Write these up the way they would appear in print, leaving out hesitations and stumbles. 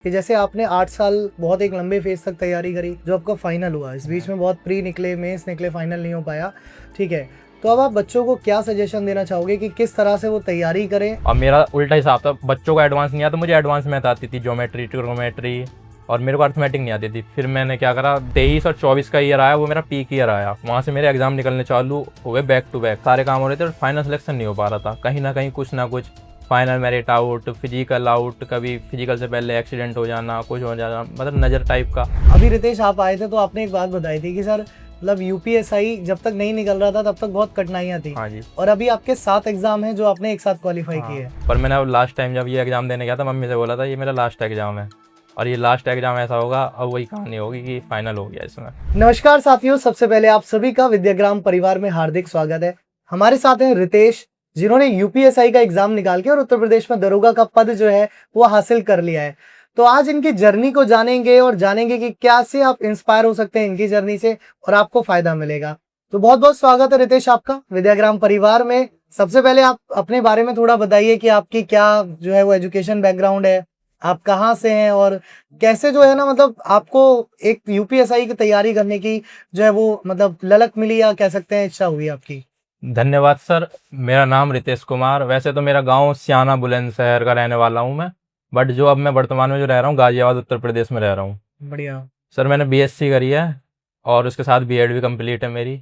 कि जैसे आपने 8 साल बहुत एक लंबे फेज तक तैयारी करी, जो आपका फाइनल हुआ, इस बीच में बहुत प्री निकले, मेंस निकले, फाइनल नहीं हो पाया, ठीक है। तो अब आप बच्चों को क्या सजेशन देना चाहोगे कि किस तरह से वो तैयारी करें? अब मेरा उल्टा हिसाब था, बच्चों को एडवांस नहीं आता, मुझे एडवांस मैथ आती थी, ज्योमेट्री, ट्रिग्नोमेट्री, और मेरे को अर्थमेटिक नहीं आती थी। फिर मैंने क्या करा, 23 और 24 का ईयर आया, वो मेरा पीक ईयर आया। वहाँ से मेरे एग्जाम निकलने चालू हुए बैक टू बैक, सारे काम हो रहे थे और फाइनल सिलेक्शन नहीं हो पा रहा था। कहीं ना कहीं कुछ ना कुछ, final merit out, physical out, कभी फिजिकल से पहले एक्सीडेंट हो जाना, कुछ हो जाना, मतलब नज़र टाइप का। अभी रितेश आप आए थे तो आपने एक बात बताई थी कि सर मतलब यूपीएसआई जब तक नहीं निकल रहा था तब तक बहुत कठिनाइयाँ थी। हाँ जी। और अभी आपके 7 एग्जाम हैं जो आपने एक साथ क्वालिफाई हाँ, किए। पर मैंने अब लास्ट टाइम जब ये एग्ज़ाम देने गया था, मम्मी से बोला था ये मेरा लास्ट एग्ज़ाम है, और ये लास्ट एग्ज़ाम ऐसा होगा, अब वही कहानी होगी कि फाइनल हो गया इसमें। नमस्कार साथियों, सबसे पहले आप सभी का विद्याग्राम परिवार में हार्दिक स्वागत है। हमारे साथ हैं रितेश, जिन्होंने यूपीएसआई का एग्जाम निकाल के और उत्तर प्रदेश में दरोगा का पद जो है वो हासिल कर लिया है। तो आज इनकी जर्नी को जानेंगे और जानेंगे कि क्या से आप इंस्पायर हो सकते हैं इनकी जर्नी से और आपको फायदा मिलेगा। तो बहुत बहुत स्वागत है रितेश आपका विद्याग्राम परिवार में। सबसे पहले आप अपने बारे में थोड़ा बताइए कि आपकी क्या जो है वो एजुकेशन बैकग्राउंड है, आप कहाँ से हैं और कैसे जो है ना मतलब आपको एक यूपीएसआई की तैयारी करने की जो है वो मतलब ललक मिली या कह सकते हैं इच्छा हुई आपकी। धन्यवाद सर। मेरा नाम रितेश कुमार, वैसे तो मेरा गांव सियाना बुलंदशहर का रहने वाला हूं मैं, बट जो अब मैं वर्तमान में जो रह रहा हूं गाजियाबाद उत्तर प्रदेश में रह रहा हूं। बढ़िया। सर मैंने बीएससी करी है और उसके साथ बीएड भी कंप्लीट है मेरी।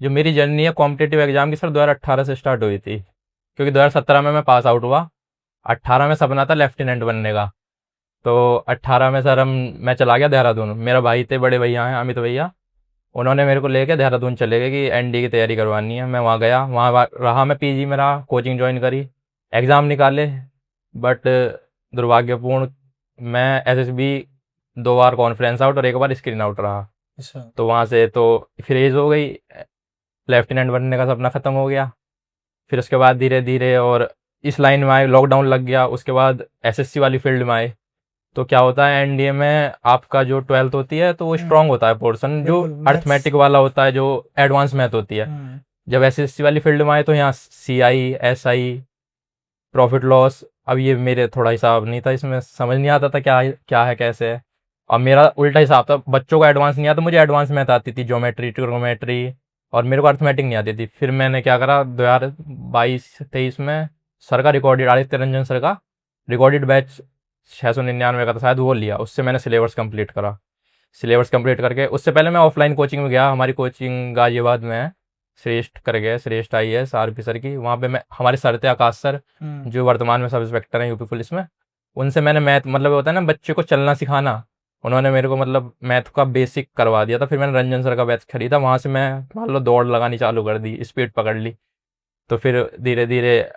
जो मेरी जर्नी है कॉम्पिटिटिव एग्जाम की सर 2018 से स्टार्ट हुई थी, क्योंकि 2017 में मैं पास आउट हुआ। 18 में सपना था लेफ्टिनेंट बनने का, तो 18 में सर मैं चला गया देहरादून। मेरा भाई थे, बड़े भैया हैं अमित भैया, उन्होंने मेरे को लेके देहरादून चले गए कि एनडी की तैयारी करवानी है। मैं वहाँ गया, वहाँ रहा मैं पीजी में रहा, कोचिंग ज्वाइन करी, एग्ज़ाम निकाले, बट दुर्भाग्यपूर्ण मैं एसएसबी 2 बार कॉन्फ्रेंस आउट और 1 बार स्क्रीन आउट रहा। अच्छा। तो वहाँ से तो फिर एज हो गई, लेफ्टिनेंट बनने का सपना ख़त्म हो गया। फिर उसके बाद धीरे धीरे और इस लाइन में आए, लॉकडाउन लग गया, उसके बाद एसएससी वाली फील्ड में आए। तो क्या होता है एनडीए में आपका जो 12th होती है तो वो स्ट्रांग होता है पोर्शन, जो बिल्कुल, अर्थमेटिक वाला होता है, जो एडवांस मैथ होती है। जब एसएससी वाली फील्ड में आए तो यहाँ सीआई, एसआई, प्रॉफिट लॉस, अब ये मेरे थोड़ा हिसाब नहीं था, इसमें समझ नहीं आता था क्या है कैसे है। अब मेरा उल्टा हिसाब था, बच्चों को एडवांस नहीं आता, मुझे एडवांस मैथ आती थी, ज्योमेट्री, ट्रिग्नोमेट्री, और मेरे को अर्थमेटिक नहीं आती थी। फिर मैंने क्या करा, 2022-23 में सर का रिकॉर्डेड, आदित्य रंजन सर का रिकॉर्डेड बैच 699 का था शायद, वो लिया। उससे मैंने सिलेबस कंप्लीट करा। सिलेबस कंप्लीट करके उससे पहले मैं ऑफलाइन कोचिंग में गया। हमारी कोचिंग गाजियाबाद में है, श्रेष्ठ कर गए, श्रेष्ठ IAS आरपी सर की। वहाँ पे मैं, हमारे सर थे आकाश सर, जो वर्तमान में सब इंस्पेक्टर हैं यूपी पुलिस में। उनसे मैंने मैथ, मतलब होता है ना बच्चे को चलना सिखाना, उन्होंने मेरे को मतलब मैथ का बेसिक करवा दिया था। फिर मैंने रंजन सर का बैच खरीदा, वहाँ से मैं मान लो दौड़ लगानी चालू कर दी, स्पीड पकड़ ली। तो फिर धीरे धीरे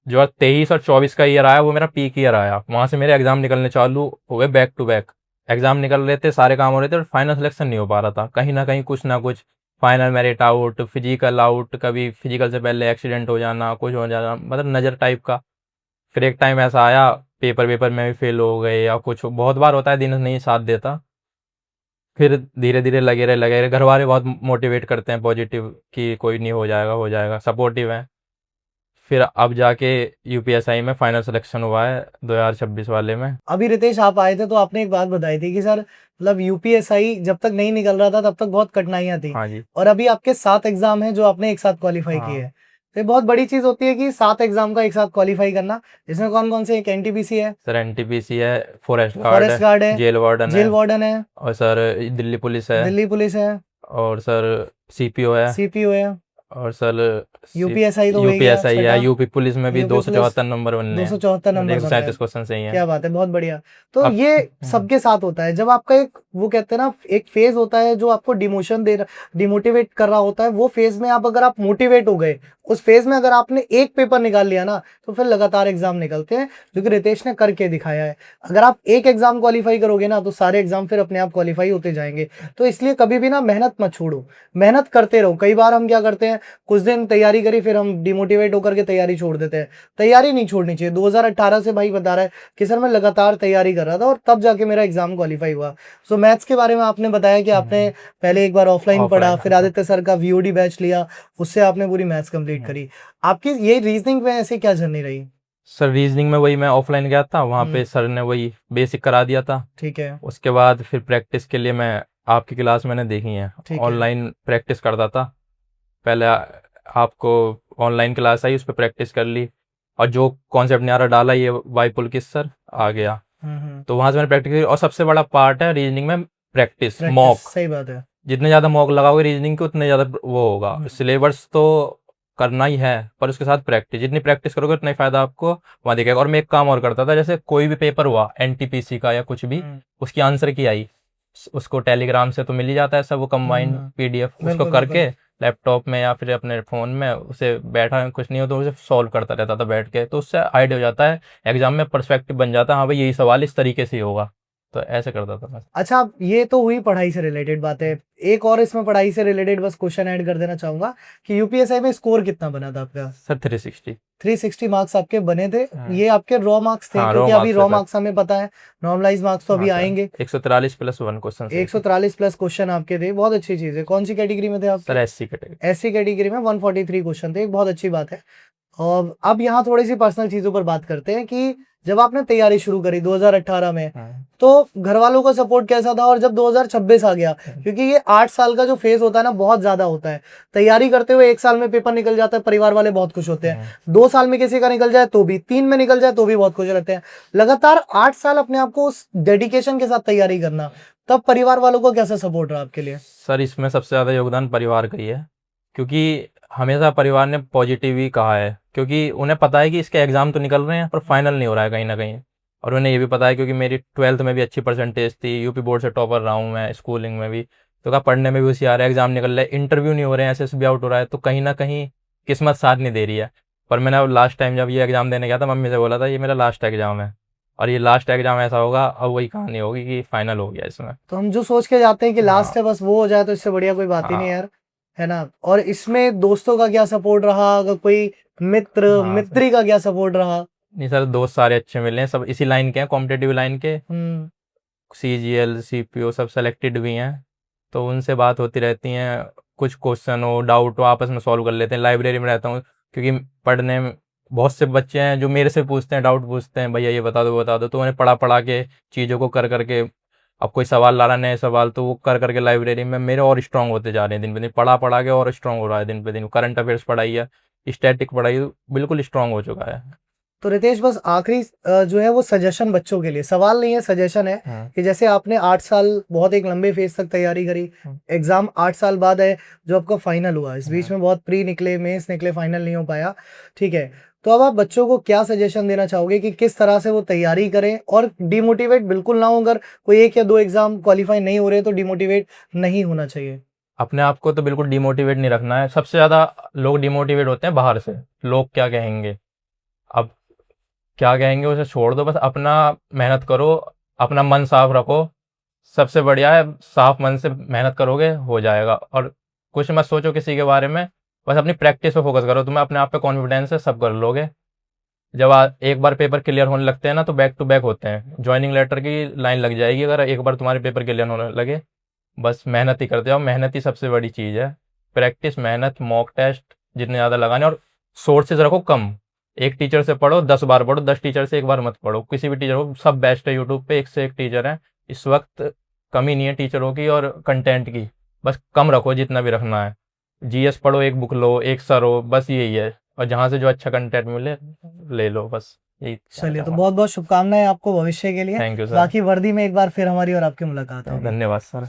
जो 23 और 24 का ईयर आया, वो मेरा पीक ईयर आया। वहाँ से मेरे एग्जाम निकलने चालू हुए बैक टू बैक, एग्जाम निकल रहे थे, सारे काम हो रहे थे और फाइनल सिलेक्शन नहीं हो पा रहा था। कहीं ना कहीं कुछ ना कुछ, final merit out, physical out, कभी फिजिकल से पहले एक्सीडेंट हो जाना, कुछ हो जाना, मतलब नज़र टाइप का। फिर एक टाइम ऐसा आया, पेपर में भी फेल हो गए, या कुछ बहुत बार होता है, दिन नहीं साथ देता। फिर धीरे धीरे लगे रहे, घर वाले बहुत मोटिवेट करते हैं पॉजिटिव, कि कोई नहीं, हो जाएगा, सपोर्टिव है। फिर अब जाके यूपीएसआई में फाइनल सिलेक्शन हुआ है 2026 वाले में। अभी रितेश आप आए थे तो आपने एक बात बताई थी कि सर मतलब यूपीएसआई जब तक नहीं निकल रहा था तब तक बहुत कठिनाइयाँ थी। हाँ जी। और अभी आपके 7 एग्जाम हैं जो आपने एक साथ क्वालिफाई हाँ। किए हैं। तो ये बहुत बड़ी चीज होती है कि 7 एग्जाम का एक साथ क्वालिफाई करना। इसमें कौन कौन से? एक एनटीपीसी है, सर एनटीपीसी है, फॉरेस्ट फॉरेस्ट गार्ड है, जेल जेल वार्डन वार्डन है, और सर दिल्ली पुलिस है, दिल्ली पुलिस है, और सर सीपीओ है, सीपीओ है, और सर यूपीएसआई तो हो ही गया यूपीएसआई है, छठा, यूपी पुलिस में भी यूपी पुलिस 274 नंबर बनने हैं, 274 नंबर बन रहा है। 137 क्वेश्चन सही क्या है। बात है, बहुत बढ़िया। तो अब ये सबके साथ होता है जब आपका एक वो कहते हैं ना एक फेज होता है जो आपको डिमोटिवेट कर रहा होता है। वो फेज में आप अगर आप मोटिवेट हो गए, उस फेज में अगर आपने एक पेपर निकाल लिया ना तो फिर लगातार एग्जाम निकलते हैं, जो कि रितेश ने करके दिखाया है। अगर आप एक एग्जाम क्वालिफाई करोगे ना तो सारे एग्जाम फिर अपने आप क्वालिफाई होते जाएंगे। तो इसलिए कभी भी ना मेहनत मत छोड़ो, मेहनत करते रहो। कई बार हम क्या करते हैं, कुछ दिन तैयारी करी फिर हम डिमोटिवेट होकर के तैयारी छोड़ देते हैं। तैयारी नहीं छोड़नी चाहिए। 2018 से भाई बता रहा है कि सर मैं लगातार तैयारी कर रहा था और तब जाके मेरा एग्जाम क्वालिफाई हुआ। सो मैथ्स के बारे में आपने बताया कि आपने पहले एक बार ऑफलाइन पढ़ा, फिर आदित्य सर का वीओडी बैच लिया, उससे आपने पूरी मैथ्स कंप्लीट करी। आपकी ये रीजनिंग में ऐसे क्या जर्नी रही? सर रीजनिंग में वही मैं ऑफलाइन गया था, वहाँ पे हम्म, सर ने वही बेसिक करा दिया था। ठीक है, उसके बाद फिर प्रैक्टिस के लिए मैं आपकी क्लास मैंने देखी है, ठीक है। ऑनलाइन प्रैक्टिस करता था पहले। आपको ऑनलाइन क्लास आई, उस पर प्रैक्टिस कर ली, और जो कॉन्सेप्ट नहीं आ रहा डाला ये बाइपुलकिस सर आ गया, तो वहाँ से मैंने प्रैक्टिस की। और सबसे बड़ा पार्ट है रीजनिंग में प्रैक्टिस, प्रैक्टिस मॉक। सही बात है। जितने ज़्यादा मॉक लगाओगे रीजनिंग के उतने ज़्यादा वो होगा। सिलेबस तो करना ही है, पर उसके साथ प्रैक्टिस, जितनी प्रैक्टिस करोगे उतना ही फायदा आपको वहाँ दिखेगा। और मैं एक काम और करता था, जैसे कोई भी पेपर हुआ एनटीपीसी का या कुछ भी, उसकी आंसर की आई, उसको टेलीग्राम से तो मिल ही जाता है सब, वो कंबाइंड पीडीएफ, उसको बिल्कुल करके बिल्कुल। लैपटॉप में या फिर अपने फ़ोन में उसे बैठा, कुछ नहीं हो तो उसे सॉल्व करता रहता था बैठ के, तो उससे आइडिया हो जाता है, एग्जाम में पर्सपेक्टिव बन जाता है, हाँ भाई यही सवाल इस तरीके से ही होगा। तो ऐसे करता था मैं। अच्छा, अब ये तो हुई पढ़ाई से रिलेटेड बातें। एक और इसमें पढ़ाई से रिलेटेड बस क्वेश्चन ऐड कर देना चाहूंगा कि यूपीएसआई में स्कोर कितना बना था आपका? सर 360। 360 मार्क्स आपके बने थे। हाँ, ये आपके रॉ मार्क्स थे, हाँ, रॉ क्योंकि अभी मार्क्स है रॉ सर। मार्क्स हमें पता है, नॉर्मलाइज मार्क्स तो हाँ अभी सर, आएंगे। 143+1 क्वेश्चन थे इसमें। 143 प्लस क्वेश्चन आपके थे, बहुत अच्छी चीज है। कौन सी कैटेगरी में थे सर आपके? SC category. एससी कैटेगरी में 143 क्वेश्चन थे, एक बहुत अच्छी बात है। और अब यहाँ थोड़ी सी पर्सनल चीजों पर बात करते हैं कि जब आपने तैयारी शुरू करी 2018 में, तो घर वालों का सपोर्ट कैसा था? और जब 2026 आ गया, क्योंकि ये 8 साल का जो फेज होता है ना, बहुत ज्यादा होता है। तैयारी करते हुए 1 साल में पेपर निकल जाता है, परिवार वाले बहुत खुश होते हैं। 2 साल में किसी का निकल जाए तो भी, 3 में निकल जाए तो भी बहुत खुश रहते हैं। लगातार 8 साल अपने आप को उस डेडिकेशन के साथ तैयारी करना, तब परिवार वालों को कैसा सपोर्ट रहा आपके लिए? सर इसमें सबसे ज़्यादा योगदान परिवार का ही है, क्योंकि हमेशा परिवार ने पॉजिटिव ही कहा है, क्योंकि उन्हें पता है कि इसके एग्ज़ाम तो निकल रहे हैं पर फाइनल नहीं हो रहा है कहीं ना कहीं। और उन्हें ये भी पता है, क्योंकि मेरी 12th में भी अच्छी परसेंटेज थी, यूपी बोर्ड से टॉपर रहा हूँ मैं स्कूलिंग में भी, तो कहा पढ़ने में भी होशियार है, एग्ज़ाम निकल रहा है, इंटरव्यू नहीं हो रहे हैं, एसएसबी आउट हो रहा है, तो कहीं ना कहीं किस्मत साथ नहीं दे रही है। पर मैंने अब लास्ट टाइम जब ये एग्ज़ाम देने गया था, मम्मी से बोला था ये मेरा लास्ट एग्ज़ाम है, और ये लास्ट एग्ज़ाम ऐसा होगा, अब वही कहानी होगी कि फाइनल हो गया इसमें। तो हम जो सोच के जाते हैं कि लास्ट हाँ, है, बस वो हो जाए तो इससे बढ़िया कोई बात ही नहीं हाँ, यार, है ना? और इसमें दोस्तों का क्या सपोर्ट रहा? अगर कोई मित्र हाँ सर। मित्री का क्या सपोर्ट रहा? नहीं सर, दोस्त सारे अच्छे मिले हैं, सब इसी लाइन के हैं, कॉम्पिटेटिव लाइन के। हम्म, सीजीएल सीपीओ सब सेलेक्टेड भी हैं, तो उनसे बात होती रहती हैं, कुछ क्वेश्चन हो डाउट हो आपस में सॉल्व कर लेते हैं। लाइब्रेरी में रहता हूँ, क्योंकि पढ़ने में बहुत से बच्चे हैं जो मेरे से पूछते हैं, डाउट पूछते हैं, भैया ये बता दो, तो उन्हें पढ़ा पढ़ा के चीज़ों को कर करके, अब कोई सवाल ला रहा नए सवाल, तो वो कर करके लाइब्रेरी में मेरे और स्ट्रांग होते जा रहे हैं दिन पे दिन, पढ़ा पढ़ा के और स्ट्रांग हो रहा है दिन पे दिन। करंट अफेयर्स पढ़ाई है, स्टैटिक पढ़ाई, बिल्कुल स्ट्रांग हो चुका है। तो रितेश, बस आखिरी जो है वो सजेशन बच्चों के लिए, सवाल नहीं है सजेशन है, कि जैसे आपने 8 साल बहुत एक लंबे फेज तक तैयारी करी, एग्जाम 8 साल बाद है जो आपका फाइनल हुआ, इस बीच में बहुत प्री निकले, मेंस निकले, फाइनल नहीं हो पाया, ठीक है? तो अब आप बच्चों को क्या सजेशन देना चाहोगे कि किस तरह से वो तैयारी करें और डिमोटिवेट बिल्कुल ना हो? अगर कोई 1 या 2 एग्जाम क्वालिफाई नहीं हो रहे तो डिमोटिवेट नहीं होना चाहिए। अपने आप को तो बिल्कुल डिमोटिवेट नहीं रखना है। सबसे ज़्यादा लोग डिमोटिवेट होते हैं बाहर से, लोग क्या कहेंगे। अब क्या कहेंगे उसे छोड़ दो, बस अपना मेहनत करो, अपना मन साफ रखो, सबसे बढ़िया है। साफ मन से मेहनत करोगे हो जाएगा, और कुछ मत सोचो किसी के बारे में, बस अपनी प्रैक्टिस पे फोकस करो, तुम्हें अपने आप पे कॉन्फिडेंस है, सब कर लोगे। जब एक बार पेपर क्लियर होने लगते हैं ना, तो बैक टू बैक होते हैं, ज्वाइनिंग लेटर की लाइन लग जाएगी अगर एक बार तुम्हारे पेपर क्लियर होने लगे। बस मेहनत ही करते जाओ, मेहनत ही सबसे बड़ी चीज़ है। प्रैक्टिस, मेहनत, मॉक टेस्ट जितने ज़्यादा लगाने, और सोर्सेज रखो कम। एक टीचर से पढ़ो 10 बार पढ़ो, 10 टीचर से एक बार मत पढ़ो। किसी भी टीचर को, सब बेस्ट है, यूट्यूब पे एक से एक टीचर है इस वक्त, कमी नहीं है टीचरों की और कंटेंट की। बस कम रखो जितना भी रखना है। जीएस पढ़ो, एक बुक लो, एक सर हो, बस यही है। और जहाँ से जो अच्छा कंटेंट मिले ले लो, बस यही कहना चलिए, तो चाहूँगा। बहुत बहुत शुभकामनाएं आपको भविष्य के लिए। Thank you sir. बाकी वर्दी में एक बार फिर हमारी और आपकी मुलाकात होगी। धन्यवाद सर।